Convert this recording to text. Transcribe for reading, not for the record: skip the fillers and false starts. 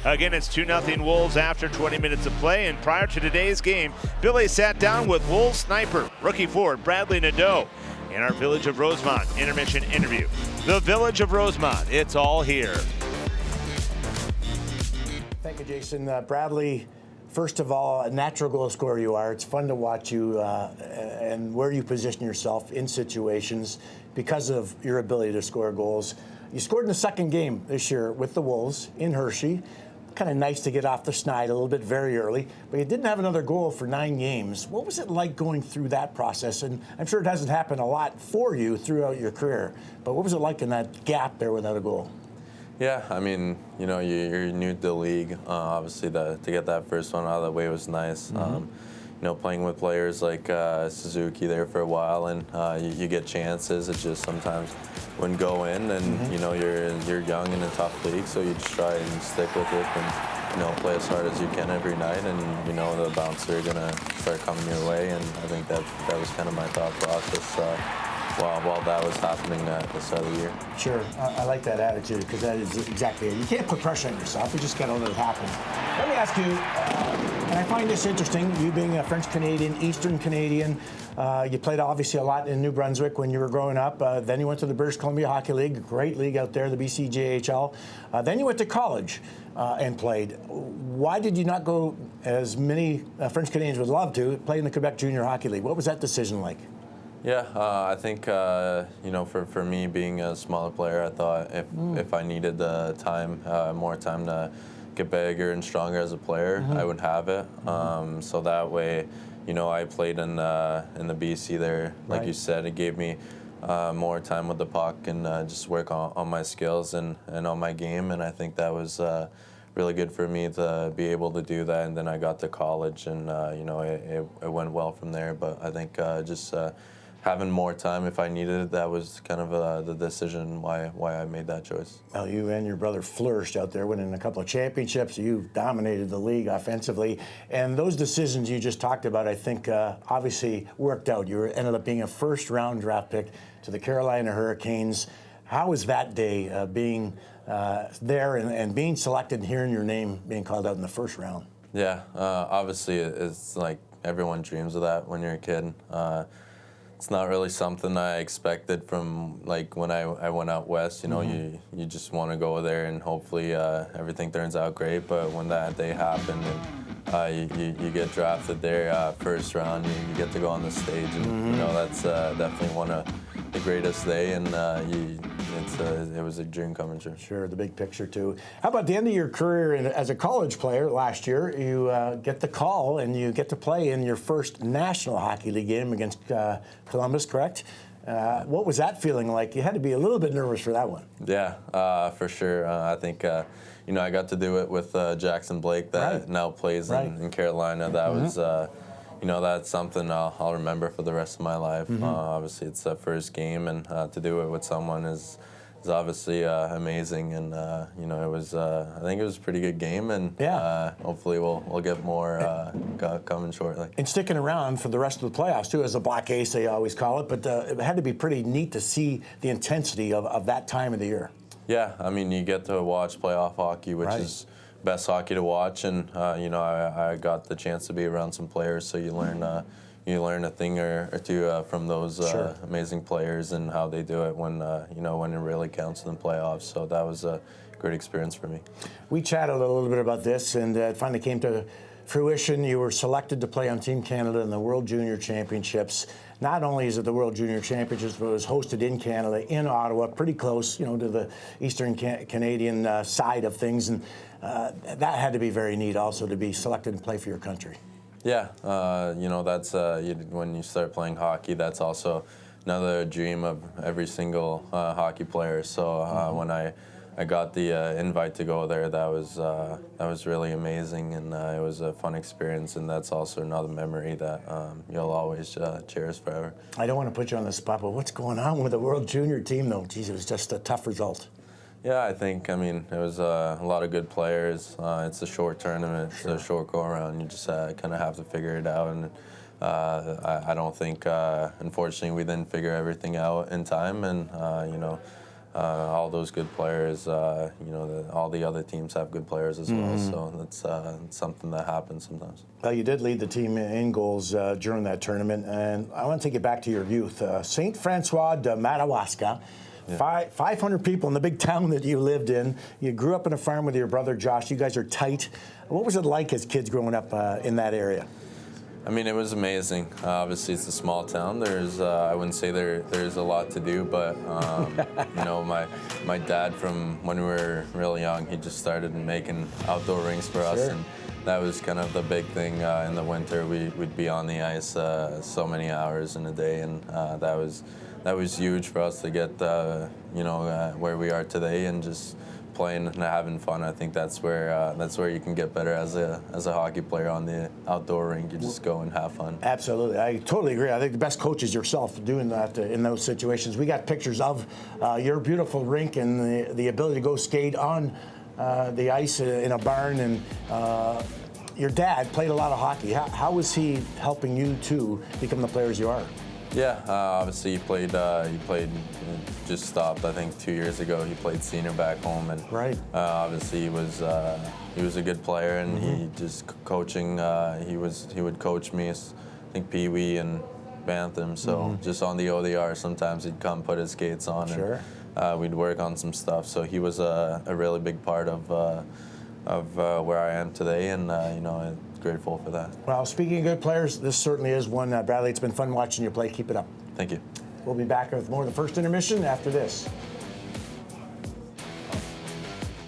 Again, it's 2-0 Wolves after 20 minutes of play, and prior to today's game, Billy sat down with Wolves sniper, rookie forward Bradly Nadeau, in our Village of Rosemont intermission interview. The Village of Rosemont, it's all here. Thank you, Jason. Bradly, first of all, a natural goal scorer you are. It's fun to watch you and where you position yourself in situations because of your ability to score goals. You scored in the second game this year with the Wolves in Hershey. Kind of nice to get off the schneid a little bit very early, but you didn't have another goal for 9 games. What was it like going through that process? And I'm sure it hasn't happened a lot for you throughout your career, but what was it like in that gap there without a goal? Yeah, I mean, you know, you're new to the league. Obviously, to get that first one out of the way was nice. You know, playing with players like Suzuki there for a while, and you get chances. It just sometimes wouldn't go in, and you know, you're young in a tough league, so you just try and stick with it, and you know, play as hard as you can every night, and you know the bounces are gonna start coming your way, and I think that was kind of my thought process. While that was happening at the start of the year. Sure, I like that attitude because that is exactly it. You can't put pressure on yourself, you just got to let it happen. Let me ask you, and I find this interesting, you being a French-Canadian, Eastern Canadian, you played obviously a lot in New Brunswick when you were growing up, then you went to the British Columbia Hockey League, a great league out there, the BCJHL, then you went to college and played. Why did you not go, as many French-Canadians would love to, play in the Quebec Junior Hockey League? What was that decision like? Yeah, I think you know, for me being a smaller player, I thought if I needed the time, more time to get bigger and stronger as a player, I would have it. So that way, you know, I played in the BC there, like you said, it gave me more time with the puck and just work on my skills and on my game, and I think that was really good for me to be able to do that. And then I got to college, and you know, it went well from there. But I think just having more time if I needed it, that was kind of the decision why I made that choice. Well, you and your brother flourished out there, winning a couple of championships. You dominated the league offensively. And those decisions you just talked about, I think, obviously worked out. You ended up being a first-round draft pick to the Carolina Hurricanes. How was that day being there and being selected and hearing your name being called out in the first round? Yeah, obviously it's like everyone dreams of that when you're a kid. It's not really something I expected from like when I went out west. You know, you just want to go there and hopefully everything turns out great. But when that day happened and you get drafted there first round, you get to go on the stage, and you know that's definitely one of the greatest day, and it was a dream coming true. Sure, the big picture too. How about the end of your career as a college player last year? You get the call and you get to play in your first National Hockey League game against Columbus, correct? What was that feeling like? You had to be a little bit nervous for that one. Yeah, for sure. I think you know, I got to do it with Jackson Blake that now plays in Carolina. That was. You know, that's something I'll remember for the rest of my life. Obviously, it's the first game, and to do it with someone is obviously amazing. And you know, it was I think it was a pretty good game, and hopefully we'll get more coming shortly. And sticking around for the rest of the playoffs too, as a black ace they always call it. But it had to be pretty neat to see the intensity of that time of the year. Yeah, I mean, you get to watch playoff hockey, which is best hockey to watch, and you know, I got the chance to be around some players, so you learn a thing or two from those amazing players and how they do it when you know, when it really counts in the playoffs. So that was a great experience for me. We chatted a little bit about this, and it finally came to fruition. You were selected to play on Team Canada in the World Junior Championships. Not only is it the World Junior Championships, but it was hosted in Canada, in Ottawa, pretty close, you know, to the Eastern Canadian side of things, and that had to be very neat also to be selected and play for your country. Yeah, you know, that's when you start playing hockey, that's also another dream of every single hockey player. So when I got the invite to go there, that was really amazing, and it was a fun experience, and that's also another memory that you'll always cherish forever. I don't want to put you on the spot, but what's going on with the World Junior team, though? Geez, it was just a tough result. Yeah, I mean, it was a lot of good players. It's a short tournament, it's a short go-around. You just kind of have to figure it out, and I don't think, unfortunately, we didn't figure everything out in time, and you know, all those good players, all the other teams have good players as well. So that's something that happens sometimes. Well, you did lead the team in goals during that tournament, and I want to take you back to your youth. St. Francois de Madawaska, 500 people in the big town that you lived in. You grew up on a farm with your brother Josh. You guys are tight. What was it like as kids growing up in that area? I mean, it was amazing. Obviously, it's a small town. There's, I wouldn't say there's a lot to do, but my dad, from when we were really young, he just started making outdoor rinks for us, and that was kind of the big thing. In the winter, we'd be on the ice so many hours in a day, and that was huge for us to get where we are today, and just playing and having fun. I think that's where you can get better as a hockey player on the outdoor rink. You just go and have fun. Absolutely, I totally agree. I think the best coach is yourself doing that in those situations. We got pictures of your beautiful rink and the ability to go skate on the ice in a barn. And your dad played a lot of hockey. How was he helping you to become the players you are? Yeah, obviously he played. Just stopped. I think 2 years ago. He played senior back home, and obviously he was a good player, and he just coaching. He would coach me. I think Pee Wee and Bantam. So just on the ODR, sometimes he'd come put his skates on, and we'd work on some stuff. So he was a really big part of where I am today, and grateful for that. Well, speaking of good players, this certainly is one. Bradley, it's been fun watching you play. Keep it up. Thank you. We'll be back with more of the first intermission after this.